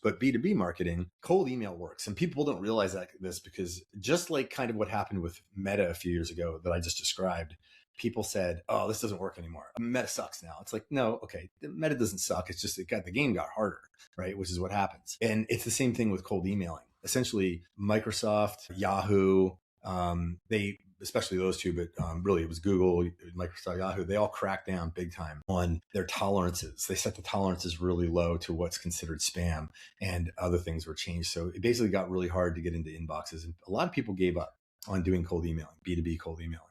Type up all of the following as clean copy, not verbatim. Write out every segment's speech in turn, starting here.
But B2B marketing, cold email works. And people don't realize this because just like kind of what happened with Meta a few years ago that I just described, people said, oh, this doesn't work anymore. Meta sucks now. It's like, no, okay, Meta doesn't suck. It's just the game got harder, right? Which is what happens. And it's the same thing with cold emailing. Essentially, Microsoft, Yahoo, they, especially those two, but really it was Google, Microsoft, Yahoo, they all cracked down big time on their tolerances. They set the tolerances really low to what's considered spam, and other things were changed. So it basically got really hard to get into inboxes. And a lot of people gave up on doing cold emailing, B2B cold emailing.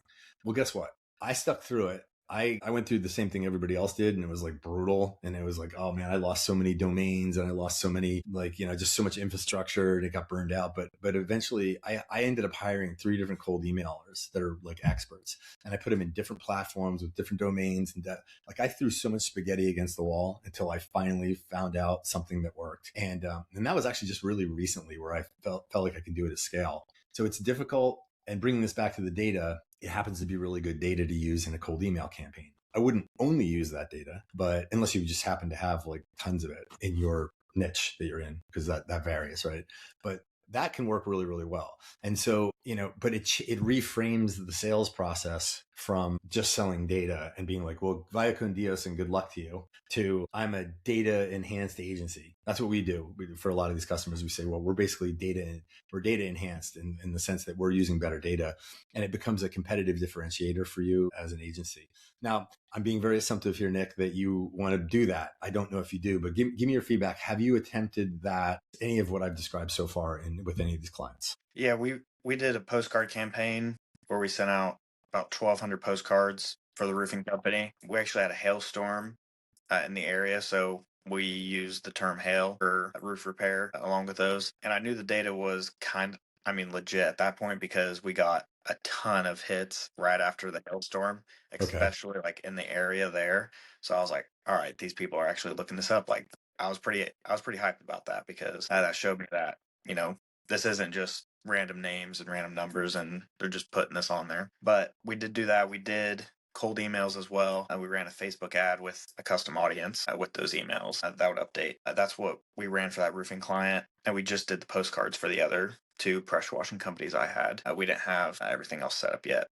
Well, guess what? I stuck through it. I went through the same thing everybody else did, and it was like brutal. And it was like, oh man, I lost so many domains, and I lost so many, just so much infrastructure, and it got burned out. But eventually I ended up hiring 3 different cold emailers that are like experts, and I put them in different platforms with different domains. And I threw so much spaghetti against the wall until I finally found out something that worked. And that was actually just really recently where I felt like I can do it at scale. So it's difficult. And bringing this back to the data, it happens to be really good data to use in a cold email campaign. I wouldn't only use that data, but unless you just happen to have like tons of it in your niche that you're in, because that varies, right? But that can work really, really well. And so, but it reframes the sales process from just selling data and being like, well, vaya con Dios and good luck to you, to I'm a data enhanced agency. That's what we do. For a lot of these customers, we say, well, we're basically data enhanced in the sense that we're using better data, and it becomes a competitive differentiator for you as an agency. Now, I'm being very assumptive here, Nick, that you want to do that. I don't know if you do, but give me your feedback. Have you attempted that, any of what I've described so far with any of these clients? Yeah, we did a postcard campaign where we sent out about 1,200 postcards for the roofing company. We actually had a hailstorm in the area, so we used the term hail for roof repair along with those. And I knew the data was legit at that point because we got a ton of hits right after the hailstorm, Okay. especially like in the area there. So I was like, all right, these people are actually looking this up. Like I was pretty hyped about that because that showed me that, you know, this isn't just random names and random numbers and they're just putting this on there. But we did do that. We did cold emails as well. We ran a Facebook ad with a custom audience with those emails that would update. That's what we ran for that roofing client. And we just did the postcards for the other 2 pressure washing companies I had. We didn't have everything else set up yet.